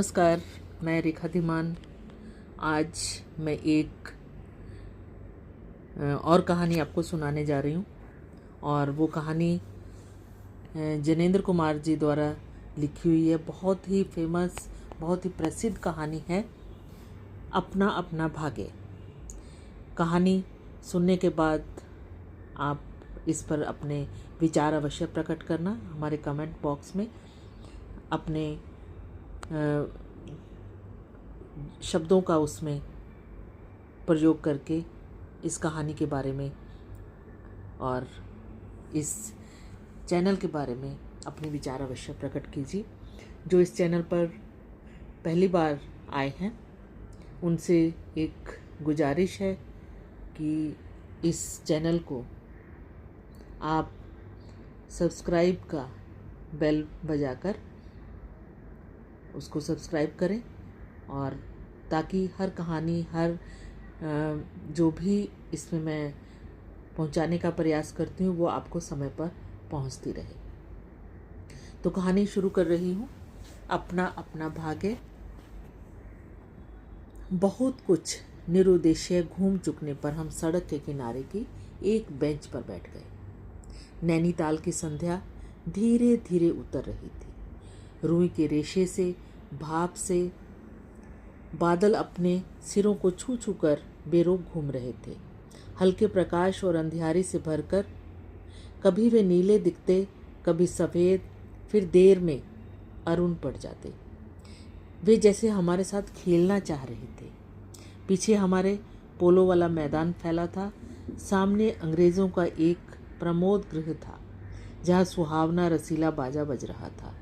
नमस्कार, मैं रेखा धीमान। आज मैं एक और कहानी आपको सुनाने जा रही हूँ और वो कहानी जनेंद्र कुमार जी द्वारा लिखी हुई है। बहुत ही फेमस, बहुत ही प्रसिद्ध कहानी है, अपना अपना भाग्य। कहानी सुनने के बाद आप इस पर अपने विचार अवश्य प्रकट करना। हमारे कमेंट बॉक्स में अपने शब्दों का उसमें प्रयोग करके इस कहानी के बारे में और इस चैनल के बारे में अपने विचार अवश्य प्रकट कीजिए। जो इस चैनल पर पहली बार आए हैं उनसे एक गुजारिश है कि इस चैनल को आप सब्सक्राइब का बेल बजाकर उसको सब्सक्राइब करें, और ताकि हर कहानी, हर जो भी इसमें मैं पहुंचाने का प्रयास करती हूँ वो आपको समय पर पहुंचती रहे। तो कहानी शुरू कर रही हूँ, अपना अपना भाग्य। बहुत कुछ निरुद्देश्य घूम चुकने पर हम सड़क के किनारे की एक बेंच पर बैठ गए। नैनीताल की संध्या धीरे धीरे उतर रही थी। रुई के रेशे से, भाप से बादल अपने सिरों को छू छू कर बेरोक घूम रहे थे। हल्के प्रकाश और अंधियारी से भरकर कभी वे नीले दिखते, कभी सफ़ेद, फिर देर में अरुण पड़ जाते। वे जैसे हमारे साथ खेलना चाह रहे थे। पीछे हमारे पोलो वाला मैदान फैला था। सामने अंग्रेज़ों का एक प्रमोद गृह था जहाँ सुहावना रसीला बाजा बज रहा था।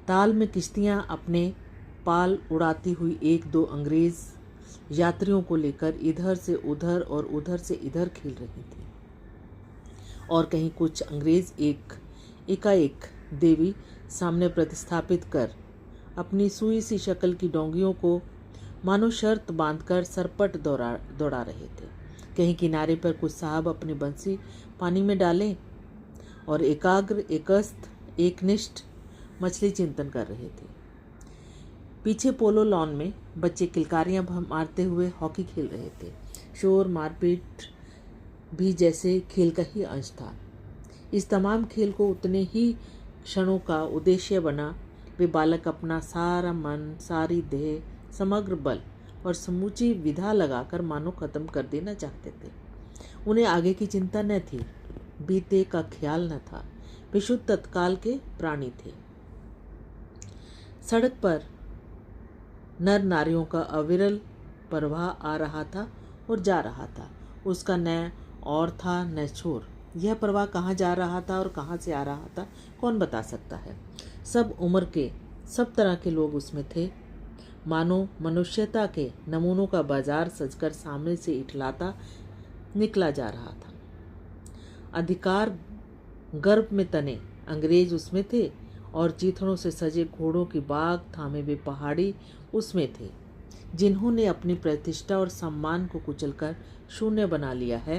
ताल में किश्तियाँ अपने पाल उड़ाती हुई एक दो अंग्रेज़ यात्रियों को लेकर इधर से उधर और उधर से इधर खेल रही थी। और कहीं कुछ अंग्रेज़ एकाएक देवी सामने प्रतिस्थापित कर अपनी सुई सी शक्ल की डोंगियों को मानो शर्त बांधकर सरपट दौड़ा रहे थे। कहीं किनारे पर कुछ साहब अपनी बंसी पानी में डालें और एकाग्र, एकस्थ, एकनिष्ठ मछली चिंतन कर रहे थे। पीछे पोलो लॉन में बच्चे किलकारियां मारते हुए हॉकी खेल रहे थे। शोर, मारपीट भी जैसे खेल का ही अंश था। इस तमाम खेल को उतने ही क्षणों का उद्देश्य बना वे बालक अपना सारा मन, सारी देह, समग्र बल और समूची विधा लगाकर मानो खत्म कर देना चाहते थे। उन्हें आगे की चिंता न थी, बीते का ख्याल न था। वे शुद्ध तत्काल के प्राणी थे। सड़क पर नर नारियों का अविरल प्रवाह आ रहा था और जा रहा था। उसका न और था न छोर। यह प्रवाह कहाँ जा रहा था और कहाँ से आ रहा था, कौन बता सकता है। सब उम्र के, सब तरह के लोग उसमें थे। मानो मनुष्यता के नमूनों का बाजार सजकर सामने से इठलाता निकला जा रहा था। अधिकार गर्भ में तने अंग्रेज उसमें थे और चीथड़ों से सजे घोड़ों की बाग थामे वे पहाड़ी उसमें थे, जिन्होंने अपनी प्रतिष्ठा और सम्मान को कुचलकर शून्य बना लिया है।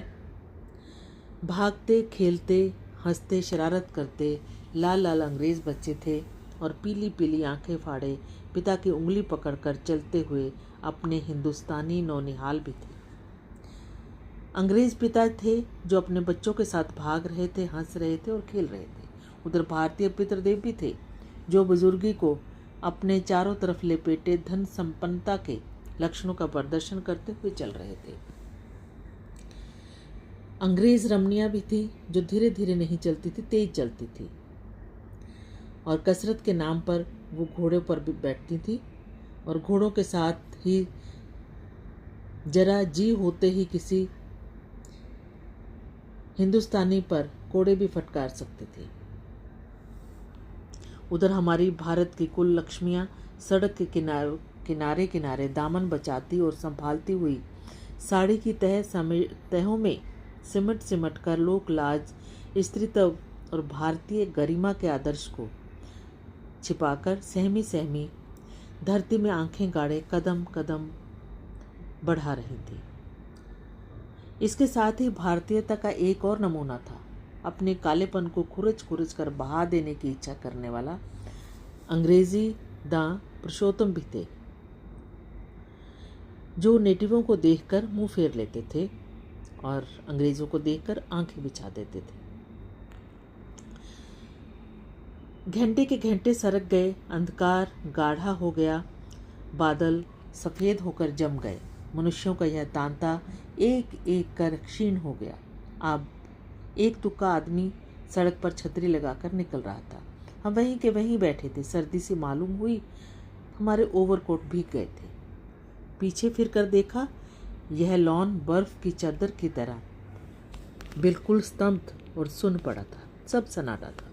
भागते, खेलते, हंसते, शरारत करते लाल लाल अंग्रेज बच्चे थे और पीली पीली आंखें फाड़े पिता की उंगली पकड़कर चलते हुए अपने हिंदुस्तानी नौनिहाल भी थे। अंग्रेज पिता थे जो अपने बच्चों के साथ भाग रहे थे, हंस रहे थे और खेल रहे थे। उधर भारतीय पितृदेव भी थे जो बुजुर्गी को अपने चारों तरफ लपेटे धन संपन्नता के लक्षणों का प्रदर्शन करते हुए चल रहे थे। अंग्रेज रमणियां भी थी जो धीरे धीरे नहीं चलती थी, तेज चलती थी, और कसरत के नाम पर वो घोड़े पर भी बैठती थी और घोड़ों के साथ ही जरा जी होते ही किसी हिंदुस्तानी पर कोड़े भी फटकार सकते थे। उधर हमारी भारत की कुल लक्ष्मियां सड़क के किनारे किनारे दामन बचाती और संभालती हुई साड़ी की तहों में सिमट सिमट कर लोक लाज, स्त्रीत्व और भारतीय गरिमा के आदर्श को छिपाकर सहमी सहमी धरती में आंखें गाड़े कदम कदम बढ़ा रही थी। इसके साथ ही भारतीयता का एक और नमूना था, अपने कालेपन को खुरच खुरच कर बहा देने की इच्छा करने वाला अंग्रेजी दां पुरुषोत्तम भी थे, जो नेटिवों को देखकर मुंह फेर लेते थे और अंग्रेज़ों को देखकर आंखें बिछा देते थे। घंटे के घंटे सरक गए, अंधकार गाढ़ा हो गया, बादल सफ़ेद होकर जम गए, मनुष्यों का यह तांता एक एक कर क्षीण हो गया। अब एक तुक्का आदमी सड़क पर छतरी लगाकर निकल रहा था। हम वहीं के वहीं बैठे थे। सर्दी से मालूम हुई हमारे ओवरकोट भीग गए थे। पीछे फिर कर देखा, यह लॉन बर्फ की चादर की तरह बिल्कुल स्तब्ध और सुन पड़ा था। सब सन्नाटा था।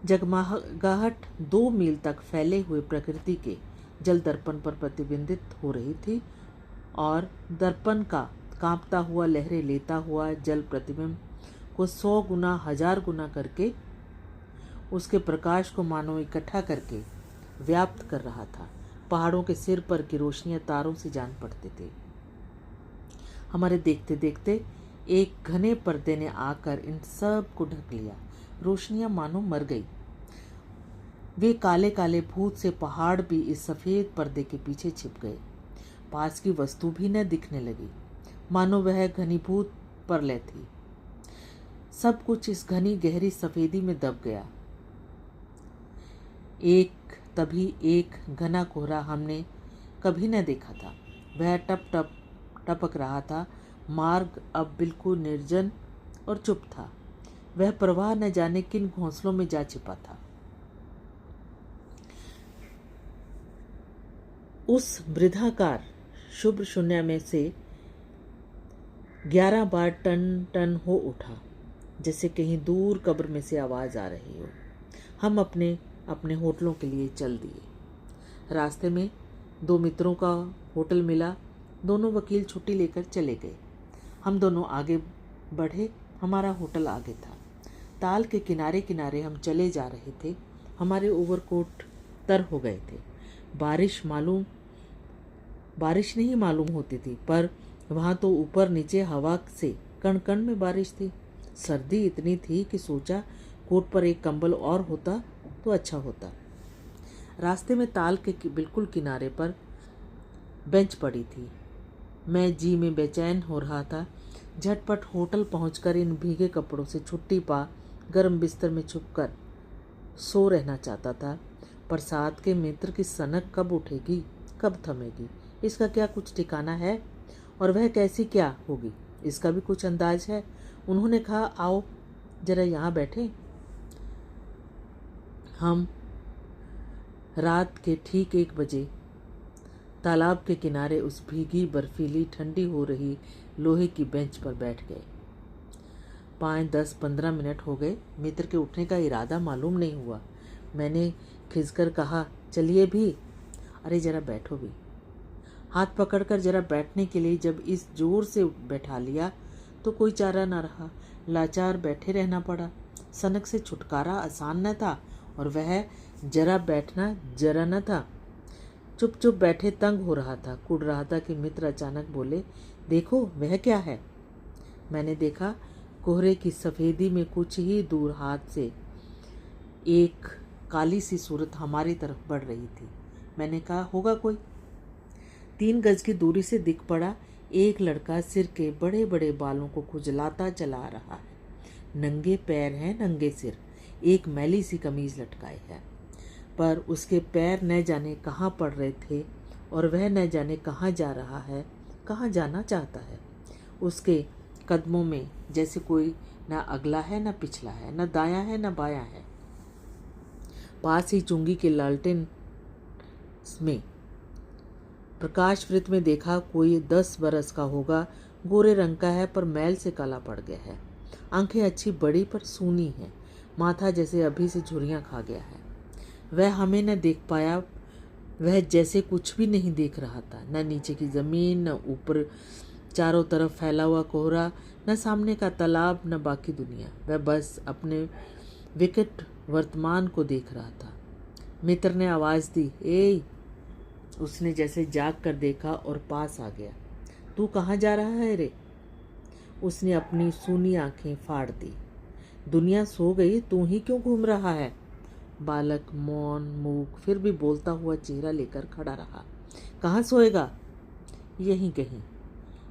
जगमगाहट 2 मील तक फैले हुए प्रकृति के जल दर्पण पर प्रतिबिंबित हो रही थी और दर्पण का कांपता हुआ लहरें लेता हुआ जल प्रतिबिंब को 100 गुना 1000 गुना करके उसके प्रकाश को मानो इकट्ठा करके व्याप्त कर रहा था। पहाड़ों के सिर पर की रोशनियां तारों से जान पड़ते थे। हमारे देखते देखते एक घने पर्दे ने आकर इन सब को ढक लिया। रोशनियां मानो मर गई। वे काले काले भूत से पहाड़ भी इस सफ़ेद पर्दे के पीछे छिप गए। पास की वस्तु भी न दिखने लगी, मानो वह घनीभूत प्रलय थी। सब कुछ इस घनी गहरी सफ़ेदी में दब गया। तभी एक घना कोहरा हमने कभी न देखा था। वह टप टप टपक रहा था। मार्ग अब बिल्कुल निर्जन और चुप था। वह प्रवाह न जाने किन घोंसलों में जा छिपा था। उस वृद्धाकार शुभ्र शून्य में से 11 बार टन टन हो उठा, जैसे कहीं दूर कब्र में से आवाज़ आ रही हो। हम अपने अपने होटलों के लिए चल दिए। रास्ते में 2 मित्रों का होटल मिला। दोनों वकील छुट्टी लेकर चले गए। हम दोनों आगे बढ़े। हमारा होटल आगे था। ताल के किनारे किनारे हम चले जा रहे थे। हमारे ओवरकोट तर हो गए थे। बारिश नहीं मालूम होती थी, पर वहाँ तो ऊपर नीचे हवा से कण कण में बारिश थी। सर्दी इतनी थी कि सोचा कोट पर एक कंबल और होता तो अच्छा होता। रास्ते में ताल के बिल्कुल किनारे पर बेंच पड़ी थी। मैं जी में बेचैन हो रहा था। झटपट होटल पहुंचकर इन भीगे कपड़ों से छुट्टी पा गर्म बिस्तर में छुपकर सो रहना चाहता था। पर साथ के मित्र की सनक कब उठेगी, कब थमेगी, इसका क्या कुछ ठिकाना है? और वह कैसी क्या होगी, इसका भी कुछ अंदाज है? उन्होंने कहा, आओ जरा यहाँ बैठे। हम रात के ठीक 1 बजे तालाब के किनारे उस भीगी बर्फीली ठंडी हो रही लोहे की बेंच पर बैठ गए। 5, 10, 15 मिनट हो गए। मित्र के उठने का इरादा मालूम नहीं हुआ। मैंने खिसकर कहा, चलिए भी। अरे जरा बैठो भी। हाथ पकड़कर जरा बैठने के लिए जब इस जोर से बैठा लिया तो कोई चारा न रहा। लाचार बैठे रहना पड़ा। सनक से छुटकारा आसान न था और वह जरा बैठना जरा न था। चुप चुप बैठे तंग हो रहा था। कुड़ रहा था कि मित्र अचानक बोले, देखो वह क्या है। मैंने देखा, कोहरे की सफ़ेदी में कुछ ही दूर हाथ से एक काली सी सूरत हमारी तरफ बढ़ रही थी। मैंने कहा, होगा कोई। 3 गज की दूरी से दिख पड़ा एक लड़का सिर के बड़े बड़े बालों को खुजलाता चला रहा है। नंगे पैर हैं, नंगे सिर, एक मैली सी कमीज लटकाई है, पर उसके पैर न जाने कहाँ पड़ रहे थे और वह न जाने कहाँ जा रहा है, कहाँ जाना चाहता है। उसके कदमों में जैसे कोई न अगला है न पिछला है, न दायां है न बायां है। पास ही चुंगी के लालटेन में प्रकाश वृत्त में देखा, कोई 10 बरस का होगा। गोरे रंग का है पर मैल से काला पड़ गया है। आंखें अच्छी बड़ी पर सूनी है। माथा जैसे अभी से झुर्रियाँ खा गया है। वह हमें न देख पाया। वह जैसे कुछ भी नहीं देख रहा था, न नीचे की ज़मीन, न ऊपर चारों तरफ फैला हुआ कोहरा, न सामने का तालाब, न बाकी दुनिया। वह बस अपने विकट वर्तमान को देख रहा था। मित्र ने आवाज़ दी, ए। उसने जैसे जाग कर देखा और पास आ गया। तू कहाँ जा रहा है रे? उसने अपनी सूनी आंखें फाड़ दी। दुनिया सो गई, तू ही क्यों घूम रहा है? बालक मौन मूक फिर भी बोलता हुआ चेहरा लेकर खड़ा रहा। कहाँ सोएगा? यहीं कहीं।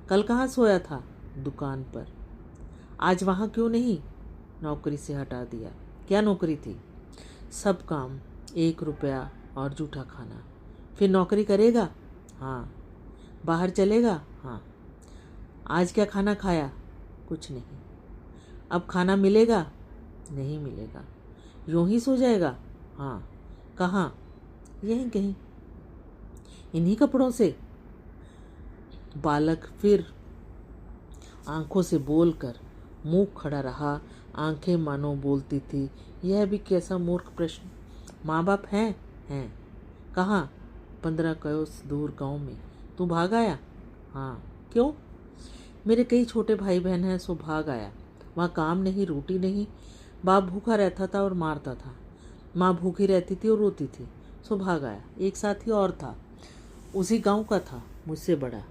कल कहाँ सोया था? दुकान पर। आज वहाँ क्यों नहीं? नौकरी से हटा दिया। क्या नौकरी थी? सब काम, 1 रुपया और जूठा खाना। फिर नौकरी करेगा? हाँ। बाहर चलेगा? हाँ। आज क्या खाना खाया? कुछ नहीं। अब खाना मिलेगा? नहीं मिलेगा। यूं ही सो जाएगा? हाँ। कहाँ? यहीं कहीं। इन्हीं कपड़ों से? बालक फिर आंखों से बोलकर मुंह खड़ा रहा। आंखें मानो बोलती थी, यह भी कैसा मूर्ख प्रश्न। माँ बाप हैं? हैं। कहाँ? 15 कोस दूर गांव में। तू भाग आया? हाँ। क्यों? मेरे कई छोटे भाई बहन हैं, सो भाग आया। वहाँ काम नहीं, रोटी नहीं। बाप भूखा रहता था और मारता था। माँ भूखी रहती थी और रोती थी, सो भाग आया। एक साथी और था, उसी गांव का था, मुझसे बड़ा।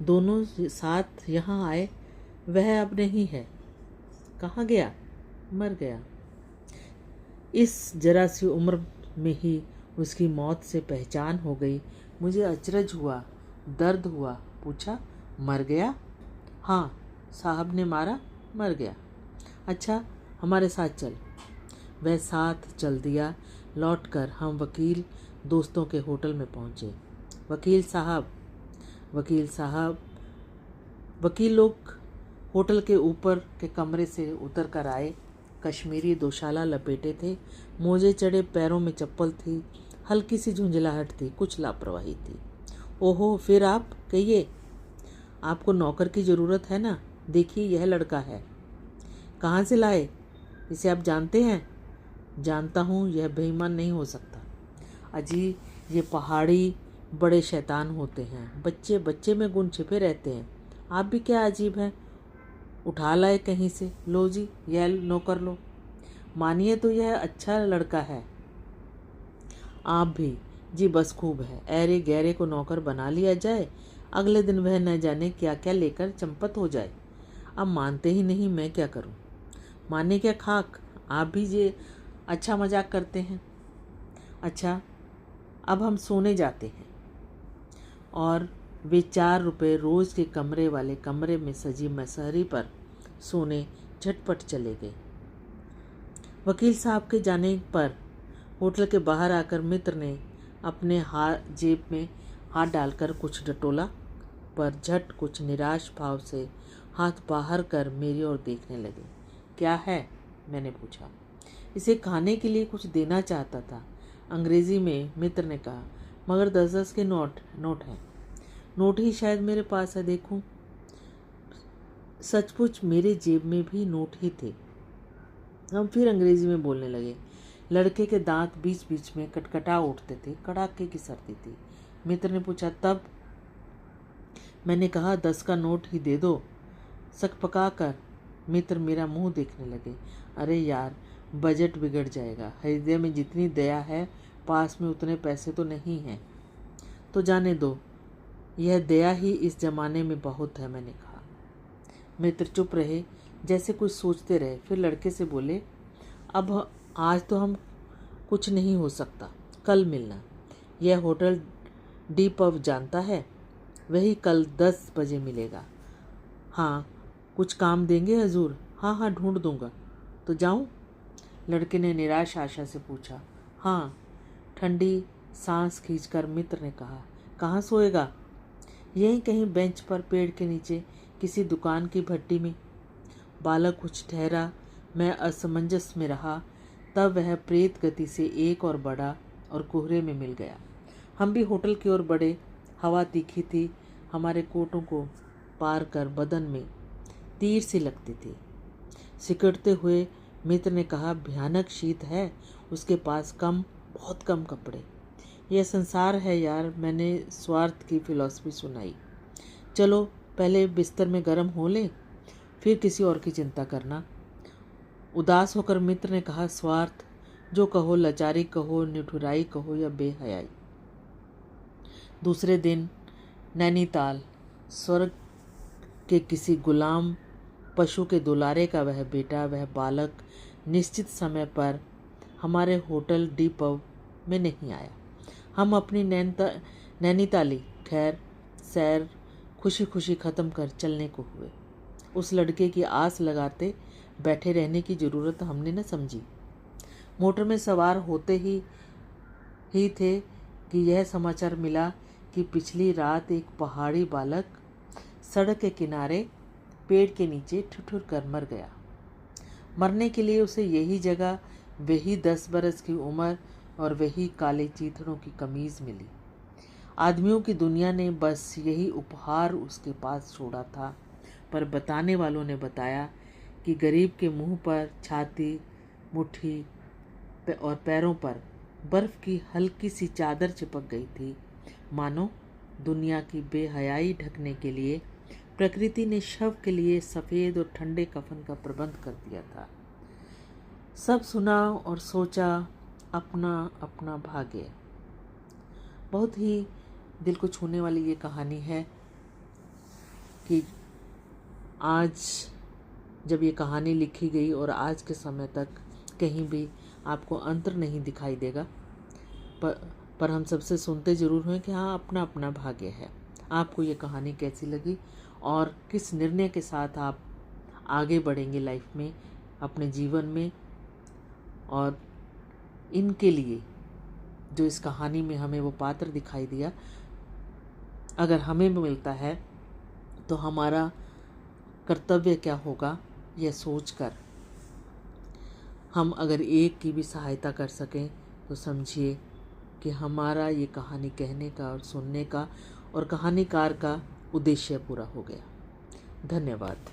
दोनों साथ यहाँ आए। वह अब नहीं है। कहाँ गया? मर गया। इस जरा सी उम्र में ही उसकी मौत से पहचान हो गई। मुझे अचरज हुआ, दर्द हुआ। पूछा, मर गया? हाँ, साहब ने मारा, मर गया। अच्छा, हमारे साथ चल। वह साथ चल दिया। लौटकर हम वकील दोस्तों के होटल में पहुँचे। वकील साहब, वकील साहब। वकील लोग होटल के ऊपर के कमरे से उतर कर आए। कश्मीरी दोशाला लपेटे थे, मोजे चढ़े, पैरों में चप्पल थी, हल्की सी झुंझलाहट थी, कुछ लापरवाही थी। ओहो, फिर आप कहिए। आपको नौकर की ज़रूरत है ना? देखिए, यह लड़का है। कहाँ से लाए? इसे आप जानते हैं? जानता हूँ, यह बेईमान नहीं हो सकता। अजी, ये पहाड़ी बड़े शैतान होते हैं। बच्चे बच्चे में गुण छिपे रहते हैं। आप भी क्या अजीब हैं। उठा लाए कहीं से। लो जी, यह नौकर लो। मानिए तो यह अच्छा लड़का है। आप भी। जी बस खूब है। ऐरे गहरे को नौकर बना लिया जाए, अगले दिन वह न जाने क्या क्या लेकर चंपत हो जाए। अब मानते ही नहीं, मैं क्या करूं। माने क्या खाक। आप भी ये अच्छा मजाक करते हैं। अच्छा, अब हम सोने जाते हैं। और वे 4 रुपये रोज के कमरे वाले कमरे में सजी मसहरी पर सोने झटपट चले गए। वकील साहब के जाने पर होटल के बाहर आकर मित्र ने अपने जेब में हाथ डालकर कुछ टटोला, पर झट कुछ निराश भाव से हाथ बाहर कर मेरी ओर देखने लगे। क्या है? मैंने पूछा। इसे खाने के लिए कुछ देना चाहता था। अंग्रेजी में मित्र ने कहा, मगर 10-10 के नोट हैं। नोट ही शायद मेरे पास है, देखूं। सचमुच मेरे जेब में भी नोट ही थे। हम फिर अंग्रेजी में बोलने लगे। लड़के के दांत बीच बीच में कटकटा उठते थे, कड़ाके की सर्दी थी। मित्र ने पूछा, तब? मैंने कहा, 10 का नोट ही दे दो। सक पका कर मित्र मेरा मुंह देखने लगे। अरे यार, बजट बिगड़ जाएगा। हृदय में जितनी दया है, पास में उतने पैसे तो नहीं हैं। तो जाने दो, यह दया ही इस जमाने में बहुत है, मैंने कहा। मित्र चुप रहे, जैसे कुछ सोचते रहे। फिर लड़के से बोले, अब आज तो हम कुछ नहीं हो सकता, कल मिलना। यह होटल डी पब जानता है? वही कल 10 बजे मिलेगा। हाँ, कुछ काम देंगे हजूर? हाँ हाँ, ढूंढ दूंगा। तो जाऊं? लड़के ने निराश आशा से पूछा। हाँ। ठंडी सांस खींचकर मित्र ने कहा, कहाँ सोएगा? यहीं कहीं बेंच पर, पेड़ के नीचे, किसी दुकान की भट्टी में। बालक कुछ ठहरा। मैं असमंजस में रहा। तब वह प्रेत गति से एक और बढ़ा और कोहरे में मिल गया। हम भी होटल की ओर बढ़े। हवा तीखी थी, हमारे कोटों को पार कर बदन में तीर सी लगती थी। सिकड़ते हुए मित्र ने कहा, भयानक शीत है उसके पास, बहुत कम कपड़े। यह संसार है यार। मैंने स्वार्थ की फिलॉसफी सुनाई। चलो पहले बिस्तर में गर्म हो लें, फिर किसी और की चिंता करना। उदास होकर मित्र ने कहा, स्वार्थ? जो कहो, लाचारी कहो, निठुराई कहो या बेहयाई। दूसरे दिन नैनीताल। स्वर्ग के किसी गुलाम पशु के दुलारे का वह बेटा, वह बालक निश्चित समय पर हमारे होटल डी पब में नहीं आया। हम अपनी नैनीताली खैर सैर खुशी खुशी ख़त्म कर चलने को हुए। उस लड़के की आस लगाते बैठे रहने की ज़रूरत हमने न समझी। मोटर में सवार होते ही थे कि यह समाचार मिला कि पिछली रात एक पहाड़ी बालक सड़क के किनारे पेड़ के नीचे ठिठुर कर मर गया। मरने के लिए उसे यही जगह, वही 10 बरस की उम्र और वही काले चीथड़ों की कमीज़ मिली। आदमियों की दुनिया ने बस यही उपहार उसके पास छोड़ा था, पर बताने वालों ने बताया कि गरीब के मुंह पर, छाती, मुट्ठी और पैरों पर बर्फ की हल्की सी चादर चिपक गई थी, मानो दुनिया की बेहयाई ढकने के लिए प्रकृति ने शव के लिए सफ़ेद और ठंडे कफन का प्रबंध कर दिया था। सब सुना और सोचा अपना अपना भाग्य। बहुत ही दिल को छूने वाली ये कहानी है कि आज जब ये कहानी लिखी गई और आज के समय तक कहीं भी आपको अंतर नहीं दिखाई देगा, पर हम सबसे सुनते ज़रूर हैं कि हाँ, अपना अपना भाग्य है। आपको ये कहानी कैसी लगी और किस निर्णय के साथ आप आगे बढ़ेंगे लाइफ में, अपने जीवन में, और इनके लिए जो इस कहानी में हमें वो पात्र दिखाई दिया, अगर हमें भी मिलता है तो हमारा कर्तव्य क्या होगा, यह सोचकर हम अगर एक की भी सहायता कर सकें तो समझिए कि हमारा ये कहानी कहने का और सुनने का और कहानीकार का उद्देश्य पूरा हो गया। धन्यवाद।